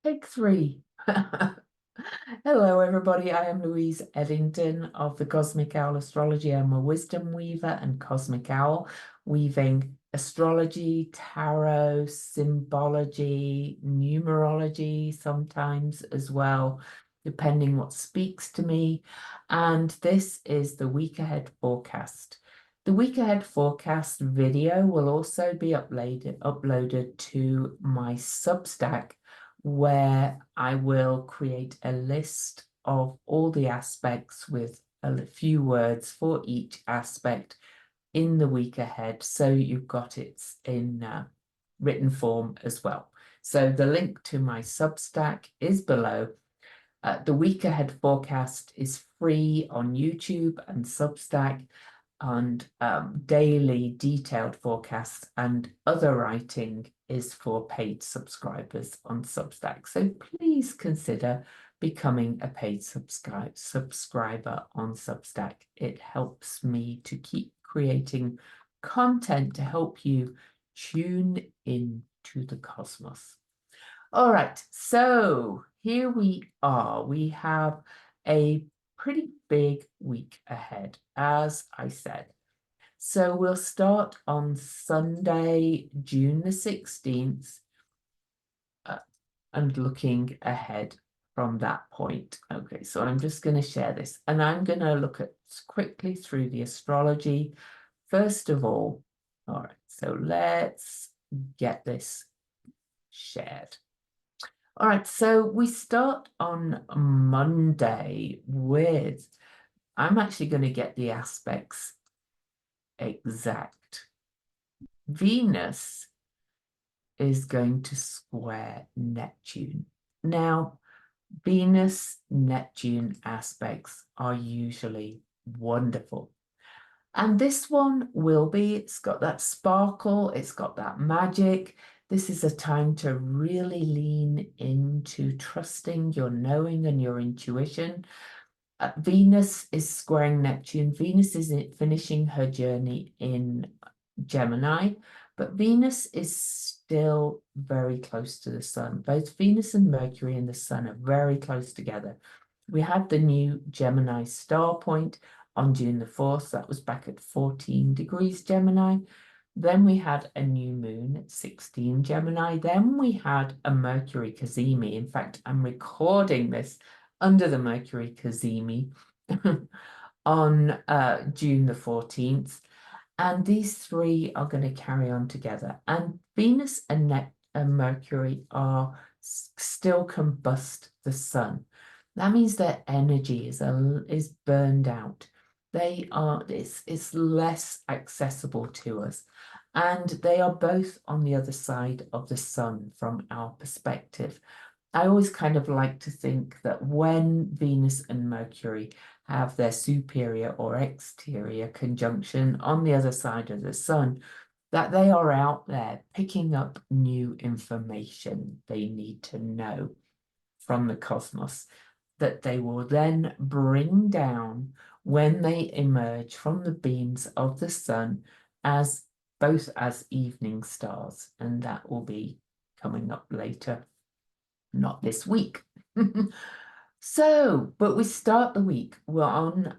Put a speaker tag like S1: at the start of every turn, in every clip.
S1: Take three. Hello, everybody. I am Louise Eddington of the Cosmic Owl Astrology. I'm a wisdom weaver and cosmic owl, weaving astrology, tarot, symbology, numerology sometimes as well, depending what speaks to me. And this is the week ahead forecast. The week ahead forecast video will also be uploaded to my Substack, where I will create a list of all the aspects with a few words for each aspect in the week ahead. So you've got it in written form as well. So the link to my Substack is below. The week ahead forecast is free on YouTube and Substack, and daily detailed forecasts and other writing is for paid subscribers on Substack. So please consider becoming a paid subscriber on Substack. It helps me to keep creating content to help you tune into the cosmos. All right, so here we are. We have a pretty big week ahead, as I said. So we'll start on Sunday, June the 16th, and looking ahead from that point. Okay, so I'm just going to share this, and I'm going to look at quickly through the astrology. First of all right, so let's get this shared. All right, so we start on Monday with, I'm actually going to get the aspects exact. Venus is going to square Neptune. Now, Venus-Neptune aspects are usually wonderful. And this one will be, it's got that sparkle, it's got that magic. This is a time to really lean into trusting your knowing and your intuition. Venus is squaring Neptune. Venus is finishing her journey in Gemini, but Venus is still very close to the sun. Both Venus and Mercury and the sun are very close together. We had the new Gemini star point on June the 4th. That was back at 14 degrees Gemini. Then we had a new moon at 16 Gemini. Then we had a Mercury cazimi. In fact, I'm recording this under the Mercury cazimi on June the 14th. And these three are going to carry on together. And Venus and Mercury are still combust the sun. That means their energy is burned out. It's less accessible to us. And they are both on the other side of the sun from our perspective. I always kind of like to think that when Venus and Mercury have their superior or exterior conjunction on the other side of the sun, that they are out there picking up new information they need to know from the cosmos, that they will then bring down when they emerge from the beams of the sun as both as evening stars, and that will be coming up later, not this week. So, but we start the week, we're on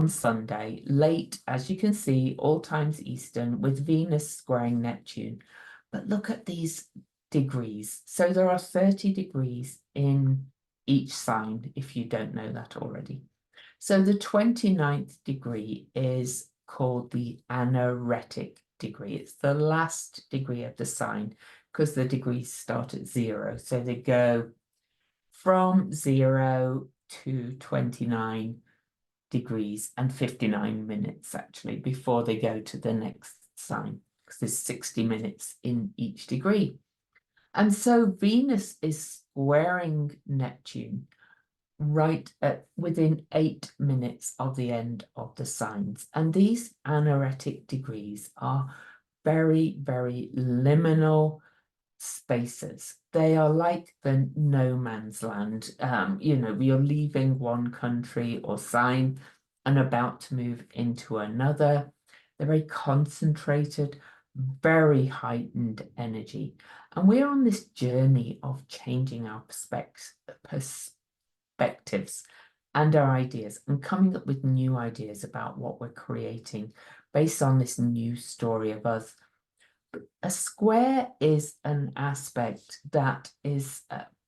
S1: Sunday, late, as you can see, all times Eastern, with Venus squaring Neptune. But look at these degrees. So there are 30 degrees in each sign, if you don't know that already. So the 29th degree is called the anaretic degree. It's the last degree of the sign because the degrees start at 0. So they go from 0 to 29 degrees and 59 minutes actually before they go to the next sign, because there's 60 minutes in each degree. And so Venus is squaring Neptune right at within 8 minutes of the end of the signs. And these anaretic degrees are very, very liminal spaces. They are like the no man's land. You're leaving one country or sign and about to move into another. They're very concentrated, very heightened energy. And we're on this journey of changing our perspectives and our ideas and coming up with new ideas about what we're creating based on this new story of us. A square is an aspect that is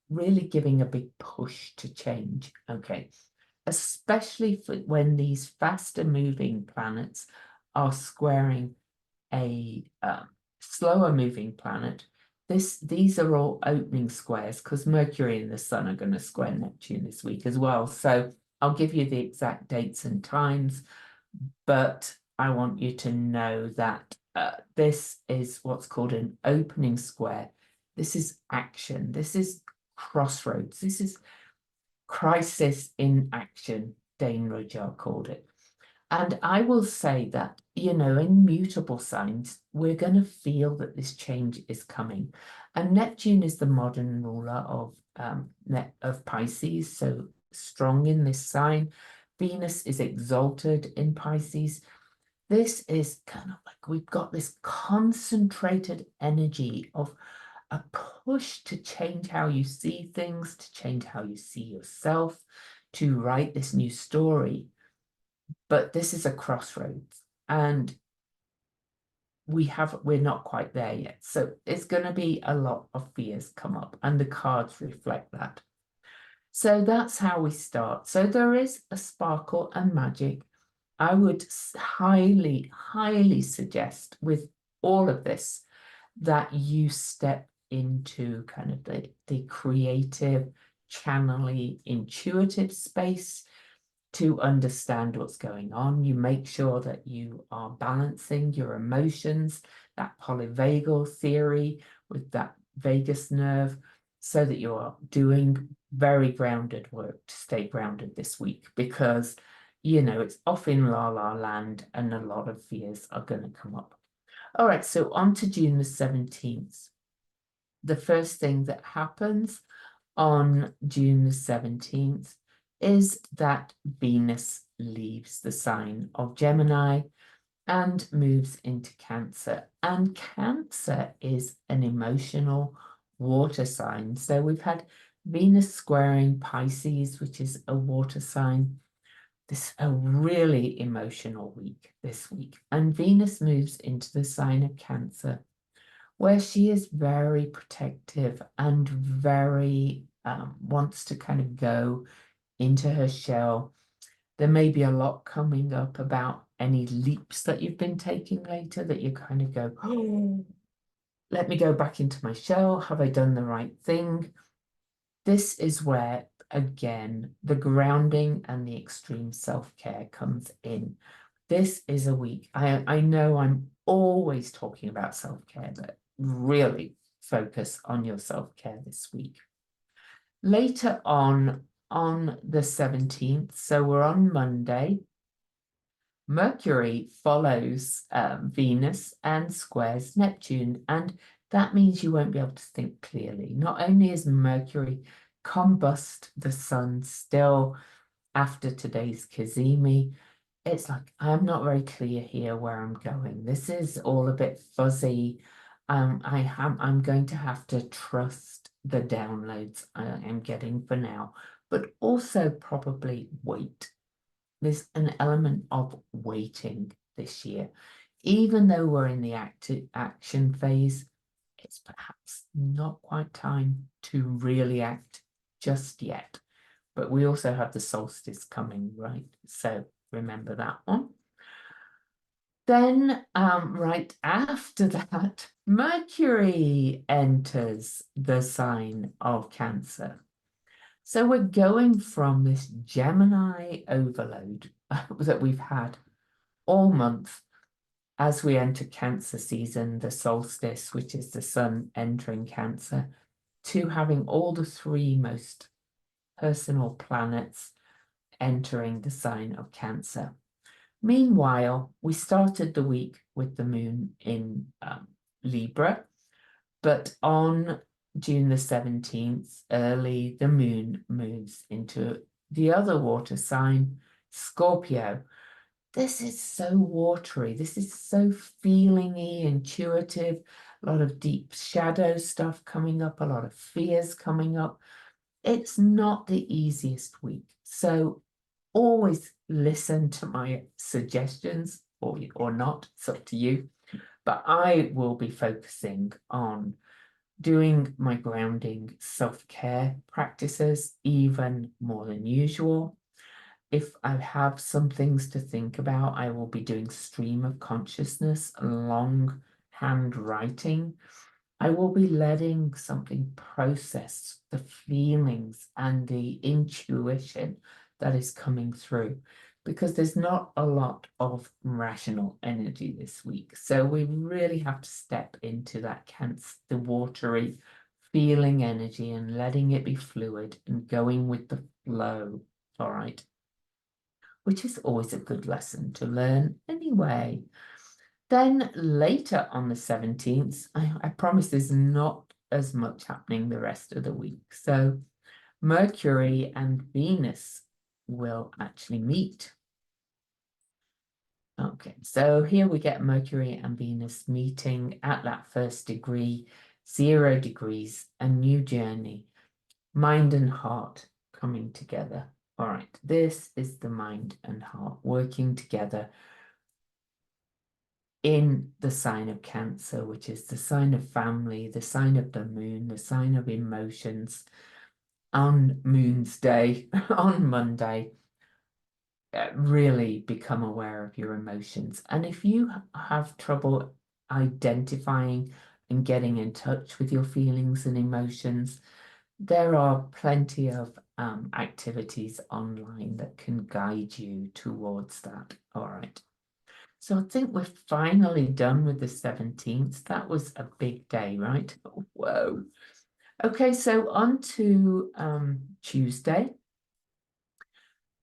S1: really giving a big push to change, okay? Especially for when these faster moving planets are squaring a slower moving planet. These are all opening squares because Mercury and the Sun are going to square Neptune this week as well. So I'll give you the exact dates and times, but I want you to know that this is what's called an opening square. This is action. This is crossroads. This is crisis in action, Dane Rudyard called it. And I will say that, you know, in mutable signs, we're going to feel that this change is coming. And Neptune is the modern ruler of Pisces, so strong in this sign. Venus is exalted in Pisces. This is kind of like we've got this concentrated energy of a push to change how you see things, to change how you see yourself, to write this new story. But this is a crossroads, and we're not quite there yet. So it's going to be a lot of fears come up, and the cards reflect that. So that's how we start. So there is a sparkle and magic. I would highly, highly suggest with all of this that you step into kind of the creative, channeling, intuitive space to understand what's going on. You make sure that you are balancing your emotions, that polyvagal theory with that vagus nerve, so that you're doing very grounded work to stay grounded this week, because, you know, it's off in la la land and a lot of fears are going to come up. All right, so on to June the 17th. The first thing that happens on June the 17th is that Venus leaves the sign of Gemini and moves into Cancer. And Cancer is an emotional water sign. So we've had Venus squaring Pisces, which is a water sign. This is a really emotional week this week. And Venus moves into the sign of Cancer, where she is very protective and very wants to kind of go into her shell. There may be a lot coming up about any leaps that you've been taking later that you kind of go, oh, let me go back into my shell. Have I done the right thing? This is where, again, the grounding and the extreme self-care comes in. This is a week. I know I'm always talking about self-care, but really focus on your self-care this week. Later on the 17th, so we're on Monday, Mercury follows Venus and squares Neptune, and that means you won't be able to think clearly. Not only is Mercury combust the sun still after today's Cazimi, it's like, I'm not very clear here where I'm going. This is all a bit fuzzy. I'm going to have to trust the downloads I am getting for now, but also probably wait. There's an element of waiting this year. Even though we're in the action phase, it's perhaps not quite time to really act just yet. But we also have the solstice coming, right? So remember that one. Then right after that, Mercury enters the sign of Cancer. So we're going from this Gemini overload that we've had all month as we enter Cancer season, the solstice, which is the sun entering Cancer, to having all the three most personal planets entering the sign of Cancer. Meanwhile, we started the week with the moon in Libra, but on June the 17th, early, the moon moves into the other water sign, Scorpio. this is so watery. This is so feelingy, intuitive, a lot of deep shadow stuff coming up, a lot of fears coming up. It's not the easiest week. So always listen to my suggestions or not, it's up to you. But I will be focusing on doing my grounding self-care practices even more than usual. If I have some things to think about, I will be doing stream of consciousness, longhand writing. I will be letting something process the feelings and the intuition that is coming through, because there's not a lot of rational energy this week. So we really have to step into that Cancer, the watery feeling energy, and letting it be fluid and going with the flow. All right. Which is always a good lesson to learn anyway. Then later on the 17th, I promise there's not as much happening the rest of the week. So Mercury and Venus will actually meet. Okay, so here we get Mercury and Venus meeting at that first degree, 0 degrees, a new journey, mind and heart coming together. All right, this is the mind and heart working together in the sign of Cancer, which is the sign of family, the sign of the moon, the sign of emotions. On Moon's Day, on Monday, really become aware of your emotions. And if you have trouble identifying and getting in touch with your feelings and emotions, there are plenty of activities online that can guide you towards that. All right. So I think we're finally done with the 17th. That was a big day, right? Whoa. Okay, so on to Tuesday.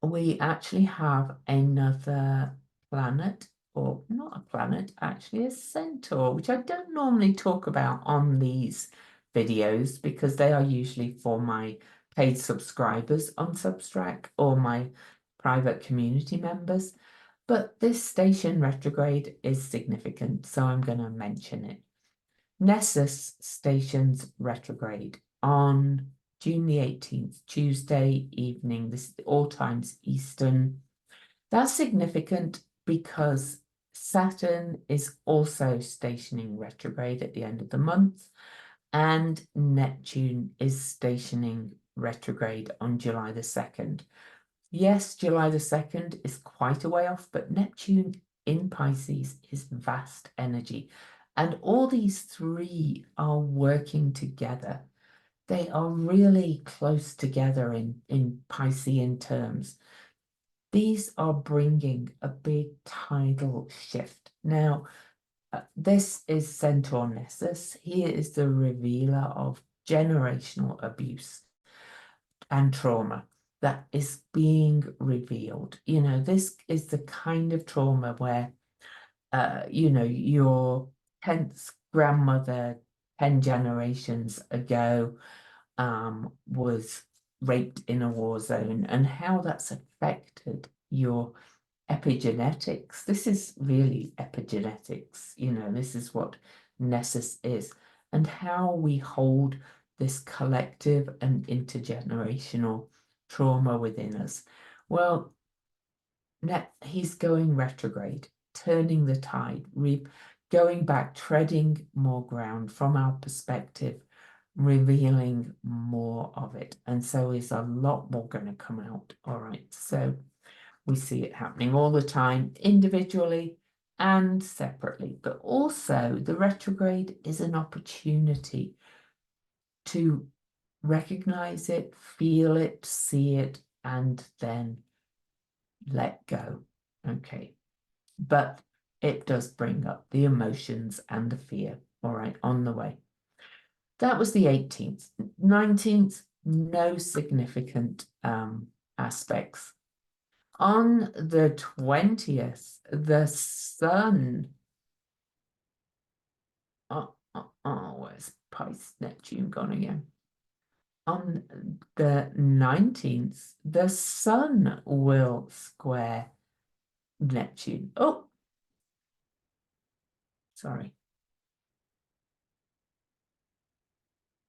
S1: We actually have another planet, or not a planet, actually a centaur, which I don't normally talk about on these videos because they are usually for my paid subscribers on Substack or my private community members. But this station retrograde is significant, so I'm going to mention it. Nessus stations retrograde on June the 18th, Tuesday evening. This is all times Eastern. That's significant because Saturn is also stationing retrograde at the end of the month, and Neptune is stationing retrograde on July the 2nd. Yes, July the 2nd is quite a way off, but Neptune in Pisces is vast energy. And all these three are working together. They are really close together in Piscean terms. These are bringing a big tidal shift. Now, this is Centaur Nessus. He is the revealer of generational abuse and trauma that is being revealed. You know, this is the kind of trauma where, you know, your 10th grandmother 10 generations ago was raped in a war zone, and how that's affected your epigenetics. This is really epigenetics, you know, this is what Nessus is, and how we hold this collective and intergenerational trauma within us. Well, he's going retrograde, turning the tide, going back, treading more ground from our perspective, revealing more of it. And so is a lot more going to come out. All right. So we see it happening all the time, individually and separately. But also, the retrograde is an opportunity to recognize it, feel it, see it, and then let go. Okay. But it does bring up the emotions and the fear, all right, on the way. That was the 18th. 19th, no significant aspects. On the 20th, the sun, where's Pisces, Neptune gone again? On the 19th, the sun will square Neptune. Oh, sorry.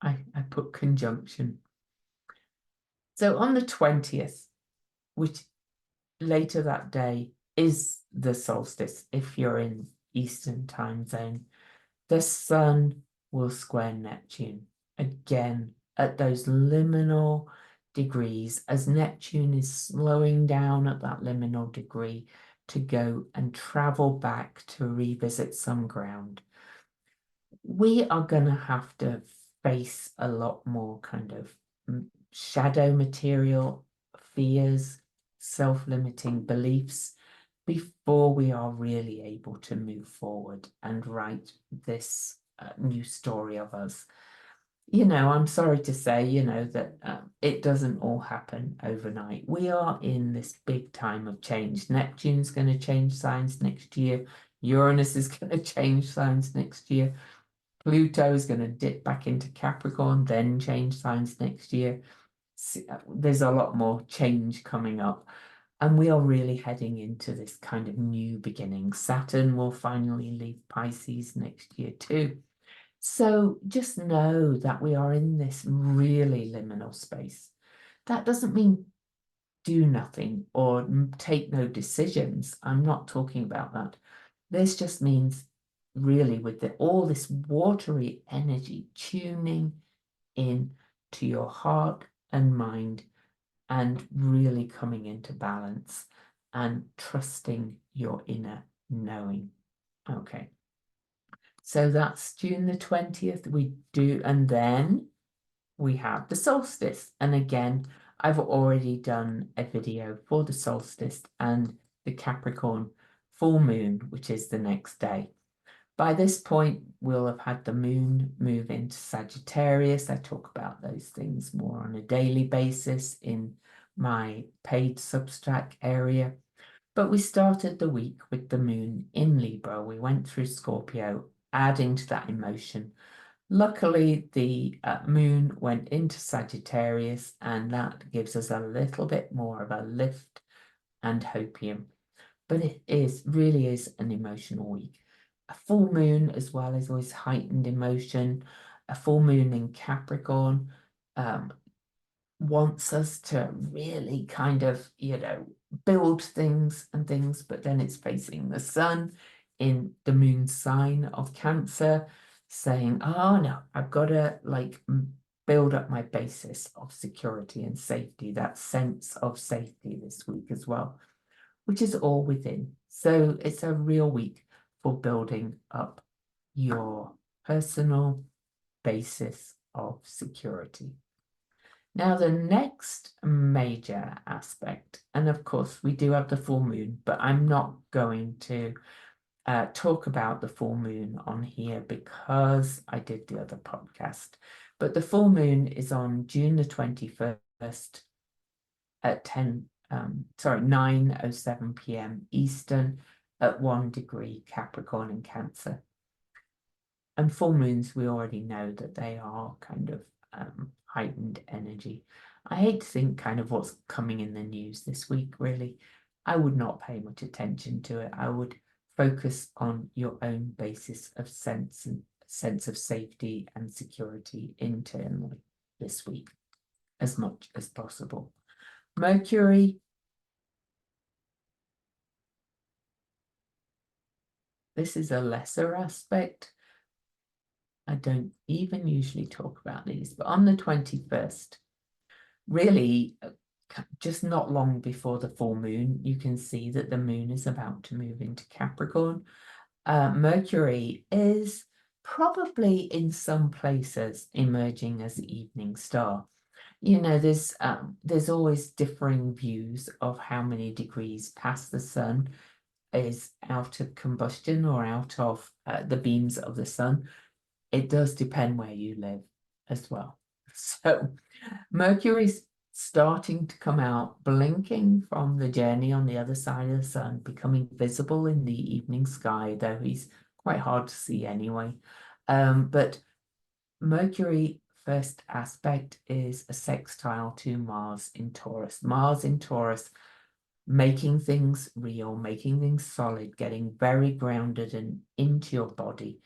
S1: I put conjunction. So on the 20th, which later that day is the solstice, if you're in Eastern time zone, the sun will square Neptune again at those liminal degrees as Neptune is slowing down at that liminal degree to go and travel back to revisit some ground. We are going to have to face a lot more kind of shadow material, fears, self-limiting beliefs before we are really able to move forward and write this new story of us. I'm sorry to say, that it doesn't all happen overnight. We are in this big time of change. Neptune's going to change signs next year. Uranus is going to change signs next year. Pluto is going to dip back into Capricorn, then change signs next year. There's a lot more change coming up. And we are really heading into this kind of new beginning. Saturn will finally leave Pisces next year too. So just know that we are in this really liminal space. That doesn't mean do nothing or take no decisions. I'm not talking about that. This just means really with all this watery energy tuning in to your heart and mind and really coming into balance and trusting your inner knowing. Okay. So that's June the 20th. We do, and then we have the solstice. And again, I've already done a video for the solstice and the Capricorn full moon, which is the next day. By this point, we'll have had the moon move into Sagittarius. I talk about those things more on a daily basis in my paid Substack area. But we started the week with the moon in Libra. We went through Scorpio, adding to that emotion. Luckily, the moon went into Sagittarius, and that gives us a little bit more of a lift and hopium. But it really is an emotional week. A full moon as well is always heightened emotion. A full moon in Capricorn wants us to really kind of, build things and things, but then it's facing the sun in the moon sign of Cancer, saying, oh no, I've got to build up my basis of security and safety, that sense of safety this week as well, which is all within. So it's a real week for building up your personal basis of security. Now, the next major aspect, and of course, we do have the full moon, but I'm not going to talk about the full moon on here because I did the other podcast. But the full moon is on June the 21st at 9:07 p.m. Eastern at 1 degree Capricorn and Cancer. And full moons, we already know that they are kind of heightened energy. I hate to think kind of what's coming in the news this week, really. I would not pay much attention to it. I would focus on your own basis of sense of safety and security internally this week as much as possible. Mercury, this is a lesser aspect. I don't even usually talk about these, but on the 21st, really just not long before the full moon, you can see that the moon is about to move into Capricorn. Mercury is probably in some places emerging as the evening star. There's always differing views of how many degrees past the sun is out of combustion or out of the beams of the sun. It does depend where you live as well. So Mercury's starting to come out, blinking from the journey on the other side of the sun, becoming visible in the evening sky, though he's quite hard to see anyway. But Mercury first aspect is a sextile to Mars in Taurus. Mars in Taurus making things real, making things solid, getting very grounded and into your body.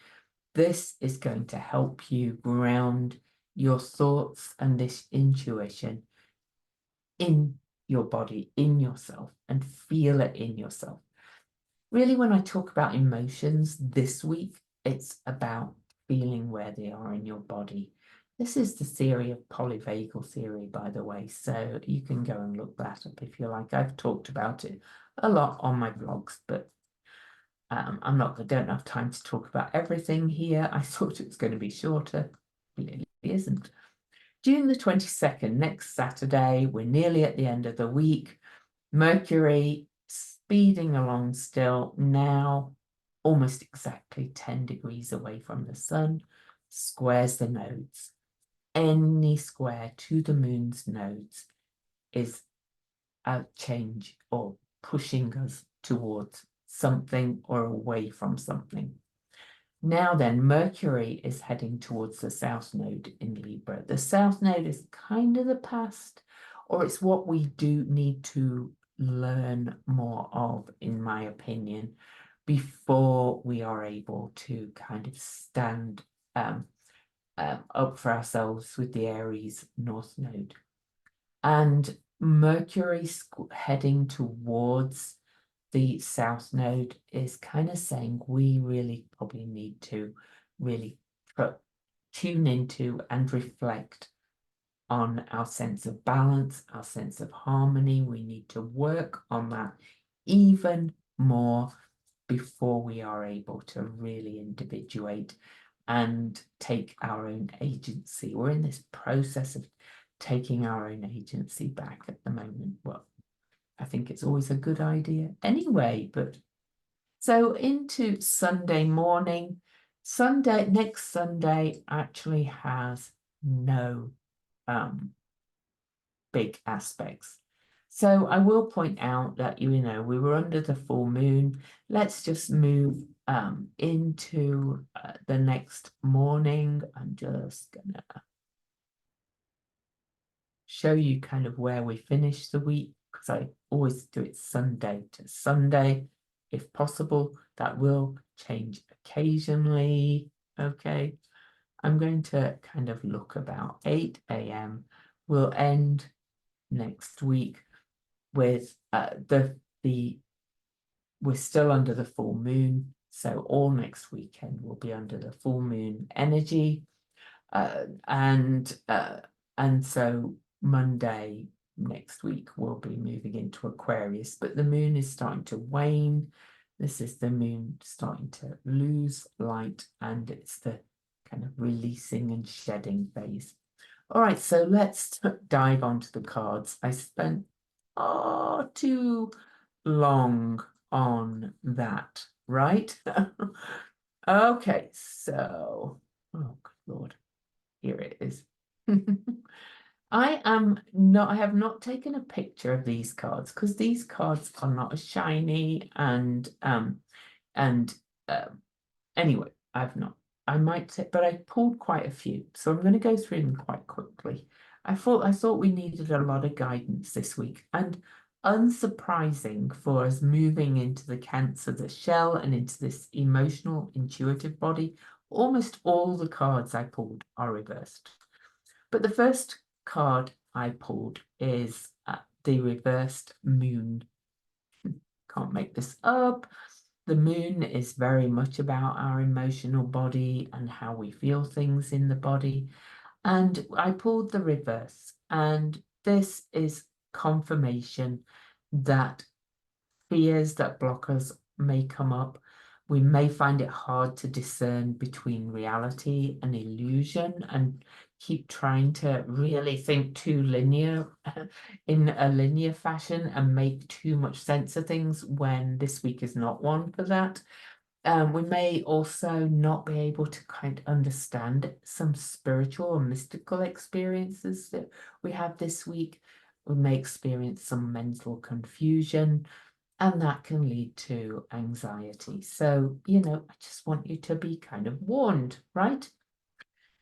S1: This is going to help you ground your thoughts and this intuition in your body, in yourself, and feel it in yourself. Really, when I talk about emotions this week, it's about feeling where they are in your body. This is the theory of polyvagal theory, by the way, so you can go and look that up if you like. I've talked about it a lot on my blogs, but don't have time to talk about everything here. I thought it was going to be shorter. It really isn't. June the 22nd, next Saturday, we're nearly at the end of the week. Mercury speeding along still, now almost exactly 10 degrees away from the sun, squares the nodes. Any square to the moon's nodes is a change or pushing us towards something or away from something. Now then, Mercury is heading towards the South Node in Libra. The South Node is kind of the past, or it's what we do need to learn more of, in my opinion, before we are able to kind of stand up for ourselves with the Aries North Node. And Mercury heading towards the South Node is kind of saying we really probably need to really tune into and reflect on our sense of balance, our sense of harmony. We need to work on that even more before we are able to really individuate and take our own agency. We're in this process of taking our own agency back at the moment. Well, I think it's always a good idea anyway, but so into Sunday morning. Next Sunday actually has no big aspects. So I will point out that, we were under the full moon. Let's just move into the next morning. I'm just gonna show you kind of where we finish the week, because I always do it Sunday to Sunday, if possible. That will change occasionally. Okay, I'm going to kind of look about 8 a.m. We'll end next week with we're still under the full moon, so all next weekend will be under the full moon energy, and so Monday next week we'll be moving into Aquarius, but the moon is starting to wane. This is the moon starting to lose light, and it's the kind of releasing and shedding phase. All right, so let's dive onto the cards. I spent too long on that, right? Okay, so, oh, good Lord, here it is. I have not taken a picture of these cards because these cards are not as shiny and anyway, I've not. I might say, but I pulled quite a few, so I'm going to go through them quite quickly. I thought we needed a lot of guidance this week, and unsurprising for us moving into the Cancer, the shell, and into this emotional, intuitive body, almost all the cards I pulled are reversed. But the first card I pulled is the reversed moon. Can't make this up. The moon is very much about our emotional body and how we feel things in the body. And I pulled the reverse, and this is confirmation that fears that block us may come up. We may find it hard to discern between reality and illusion and keep trying to really think too linear in a linear fashion and make too much sense of things when this week is not one for that. We may also not be able to kind of understand some spiritual or mystical experiences that we have this week. We may experience some mental confusion, and that can lead to anxiety. So, I just want you to be kind of warned, right?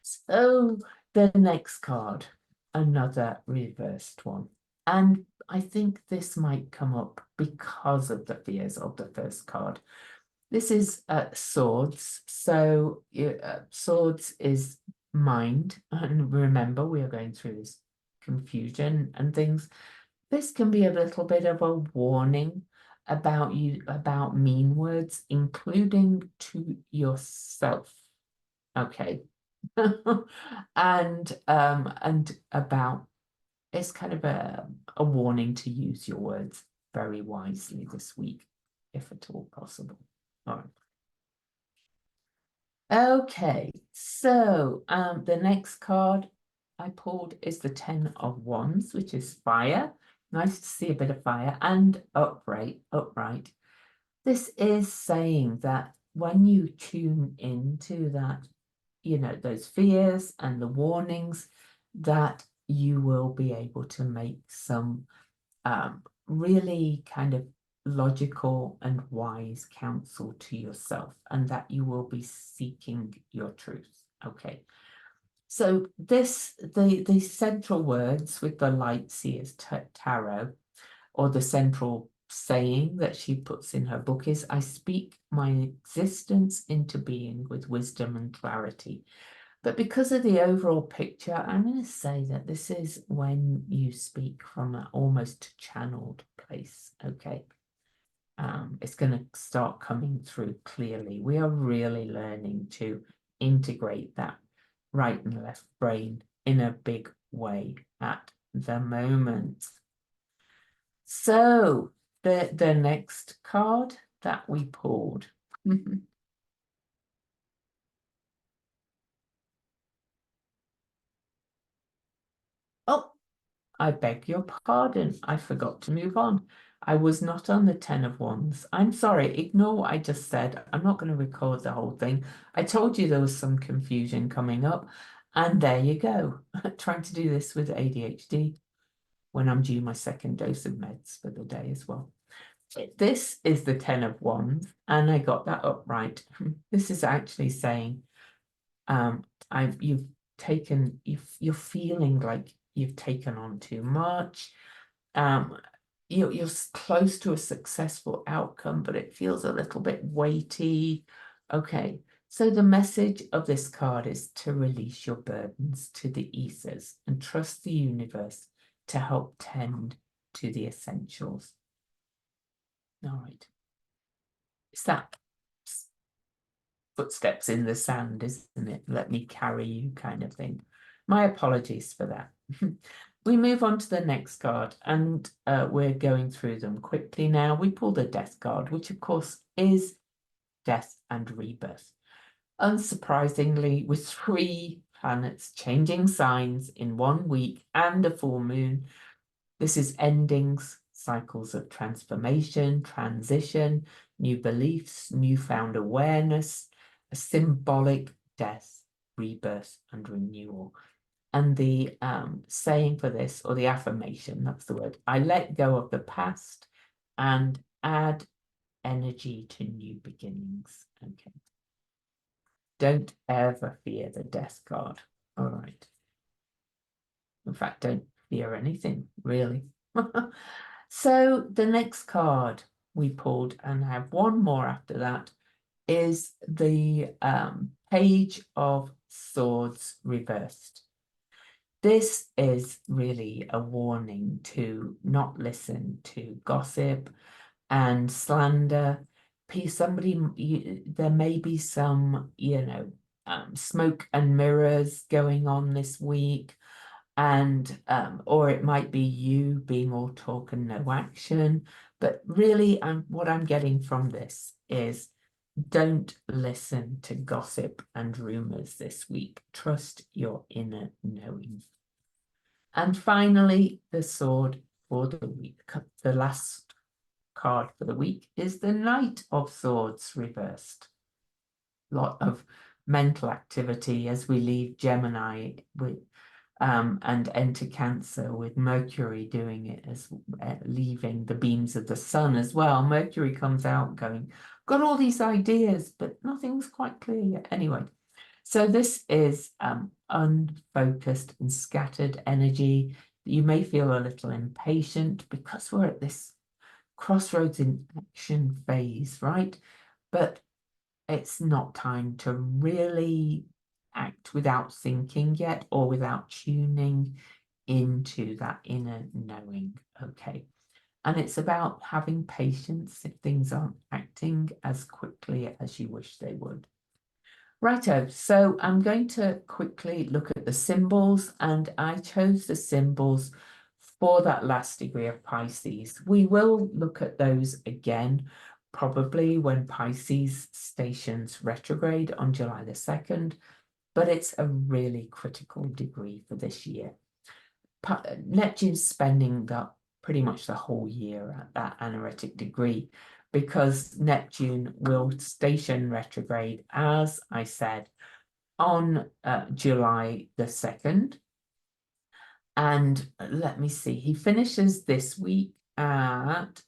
S1: So the next card, another reversed one. And I think this might come up because of the fears of the first card. This is swords. So swords is mind. And remember, we are going through this confusion and things. This can be a little bit of a warning about you, about mean words, including to yourself. Okay. and about it's kind of a warning to use your words very wisely this week, if at all possible. All right. Okay, so the next card I pulled is the Ten of Wands, which is fire. Nice to see a bit of fire, and upright. This is saying that when you tune into that, you know, those fears and the warnings, that you will be able to make some really kind of logical and wise counsel to yourself, and that you will be seeking your truth. Okay. So the central words with the light seers tarot, or the central saying that she puts in her book is, I speak my existence into being with wisdom and clarity. But because of the overall picture, I'm going to say that this is when you speak from an almost channeled place, okay? It's going to start coming through clearly. We are really learning to integrate that right and left brain in a big way at the moment. So the next card that we pulled. Oh, I beg your pardon. I forgot to move on. I was not on the Ten of Wands. I'm sorry. Ignore what I just said. I'm not going to record the whole thing. I told you there was some confusion coming up. And there you go. Trying to do this with ADHD when I'm due my second dose of meds for the day as well. This is the Ten of Wands, and I got that up right. This is actually saying, you're feeling like you've taken on too much. You're close to a successful outcome, but it feels a little bit weighty. Okay, so the message of this card is to release your burdens to the ethers and trust the universe to help tend to the essentials. All right. It's that footsteps in the sand, isn't it? Let me carry you kind of thing. My apologies for that. We move on to the next card, and we're going through them quickly now. We pull the Death card, which of course is death and rebirth. Unsurprisingly, with 3 planets changing signs in 1 week and a full moon, this is endings, cycles of transformation, transition, new beliefs, newfound awareness, a symbolic death, rebirth, and renewal. And the saying for this, or the affirmation, that's the word, I let go of the past and add energy to new beginnings. Okay. Don't ever fear the Death card. All right. In fact, don't fear anything, really. So the next card we pulled, and I have one more after that, is the Page of Swords reversed. This is really a warning to not listen to gossip and slander. There may be some, smoke and mirrors going on this week, and or it might be you being all talk and no action. But really, what I'm getting from this is, don't listen to gossip and rumors this week. Trust your inner knowing. And finally, the sword for the week. The last card for the week is the Knight of Swords reversed. Lot of mental activity as we leave Gemini with and enter Cancer, with Mercury doing it as leaving the beams of the sun as well. Mercury comes out going, got all these ideas, but nothing's quite clear yet. Anyway, so this is unfocused and scattered energy. You may feel a little impatient because we're at this crossroads in action phase, right? But it's not time to really act without thinking yet, or without tuning into that inner knowing, okay? And it's about having patience if things aren't acting as quickly as you wish they would. Righto, so I'm going to quickly look at the symbols, and I chose the symbols for that last degree of Pisces. We will look at those again, probably when Pisces stations retrograde on July the 2nd, but it's a really critical degree for this year. Neptune's spending pretty much the whole year at that anaretic degree, because Neptune will station retrograde, as I said, on July the 2nd. And let me see, he finishes this week at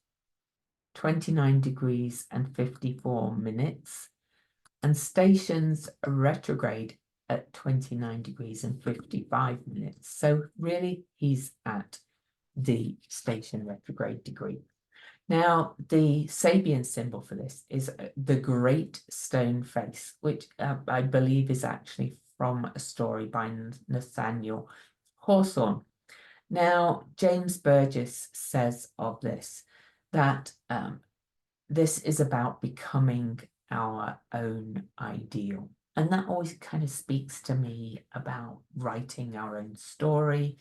S1: 29 degrees and 54 minutes and stations retrograde at 29 degrees and 55 minutes. So really, he's at the station retrograde degree. Now, the Sabian symbol for this is the Great Stone Face, which I believe is actually from a story by Nathaniel Hawthorne. Now, James Burgess says of this that this is about becoming our own ideal. And that always kind of speaks to me about writing our own story.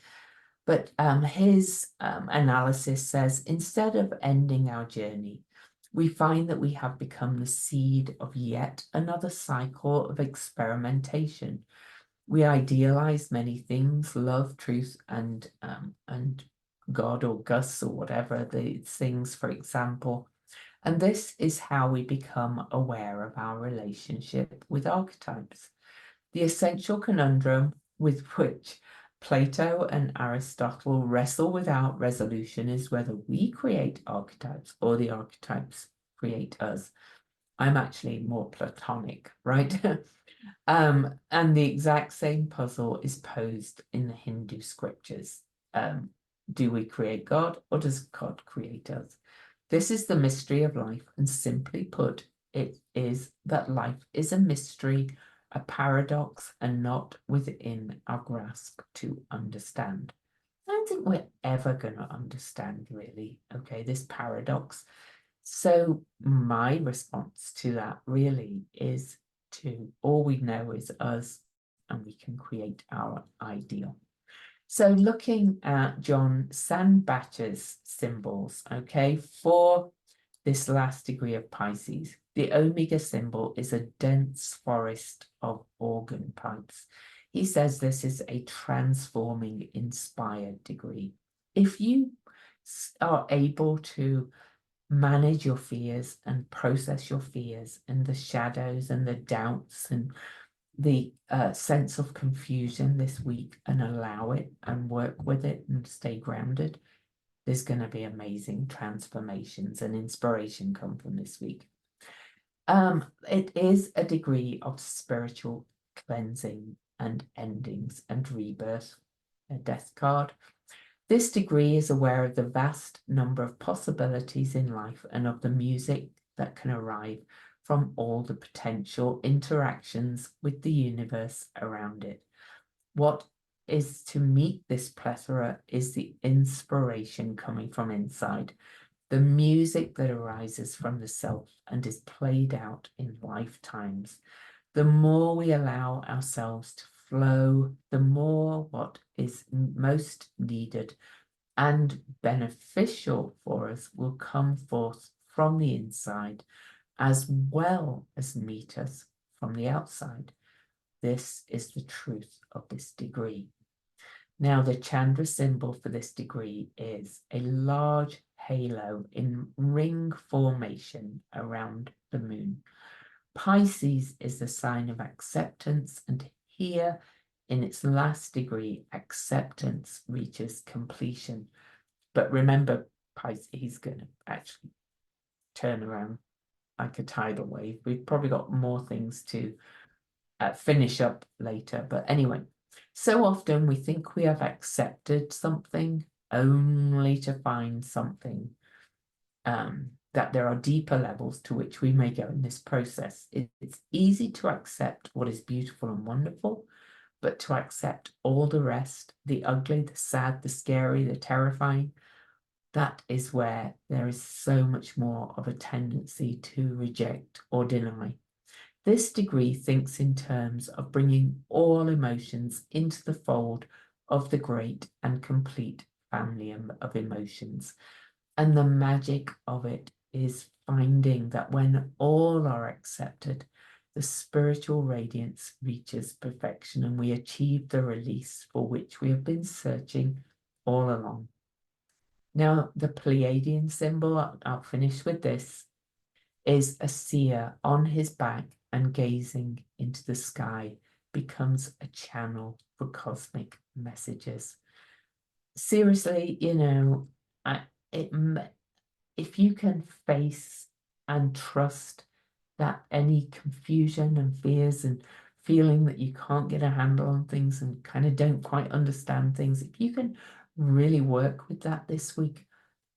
S1: But his analysis says, instead of ending our journey, we find that we have become the seed of yet another cycle of experimentation. We idealize many things, love, truth, and God or Gus or whatever the things, for example. And this is how we become aware of our relationship with archetypes. The essential conundrum with which Plato and Aristotle wrestle without resolution is whether we create archetypes or the archetypes create us. I'm actually more Platonic, right? And the exact same puzzle is posed in the Hindu scriptures. Do we create God, or does God create us? This is the mystery of life, and simply put, it is that life is a mystery, a paradox, and not within our grasp to understand. I don't think we're ever going to understand, really, okay, this paradox. So my response to that really is to, all we know is us, and we can create our ideal. So looking at John Sandbacher's symbols, okay, for this last degree of Pisces, the Omega symbol is a dense forest of organ pipes. He says this is a transforming, inspired degree. If you are able to manage your fears and process your fears and the shadows and the doubts and the sense of confusion this week, and allow it and work with it and stay grounded, there's going to be amazing transformations and inspiration come from this week. It is a degree of spiritual cleansing and endings and rebirth, a death card. This degree is aware of the vast number of possibilities in life and of the music that can arrive from all the potential interactions with the universe around it. What is to meet this plethora is the inspiration coming from inside, the music that arises from the self and is played out in lifetimes. The more we allow ourselves to flow, the more what is most needed and beneficial for us will come forth from the inside, as well as meet us from the outside. This is the truth of this degree. Now, the Chandra symbol for this degree is a large halo in ring formation around the moon. Pisces is the sign of acceptance, and here in its last degree, acceptance reaches completion. But remember, Pisces, he's going to actually turn around like a tidal wave. We've probably got more things to finish up later. But anyway, So often we think we have accepted something only to find something that there are deeper levels to which we may go in this process. It's easy to accept what is beautiful and wonderful, but to accept all the rest, the ugly, the sad, the scary, the terrifying, that is where there is so much more of a tendency to reject or deny. This degree thinks in terms of bringing all emotions into the fold of the great and complete family of emotions. And the magic of it is finding that when all are accepted, the spiritual radiance reaches perfection and we achieve the release for which we have been searching all along. Now, the Pleiadian symbol, I'll finish with this, is a seer on his back and gazing into the sky becomes a channel for cosmic messages. Seriously, you know, it, if you can face and trust that any confusion and fears and feeling that you can't get a handle on things and kind of don't quite understand things, if you can really work with that this week,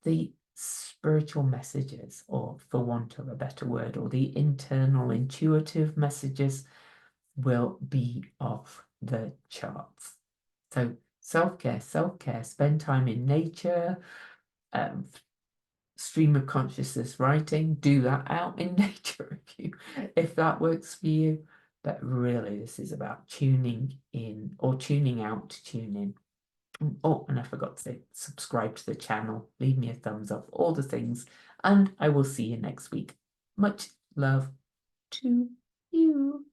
S1: the spiritual messages, or for want of a better word, or the internal intuitive messages will be off the charts. So self-care, spend time in nature, stream of consciousness writing, do that out in nature if that works for you. But really, this is about tuning in or tuning out to tune in. Oh, and I forgot to say, subscribe to the channel, leave me a thumbs up, all the things, and I will see you next week. Much love to you.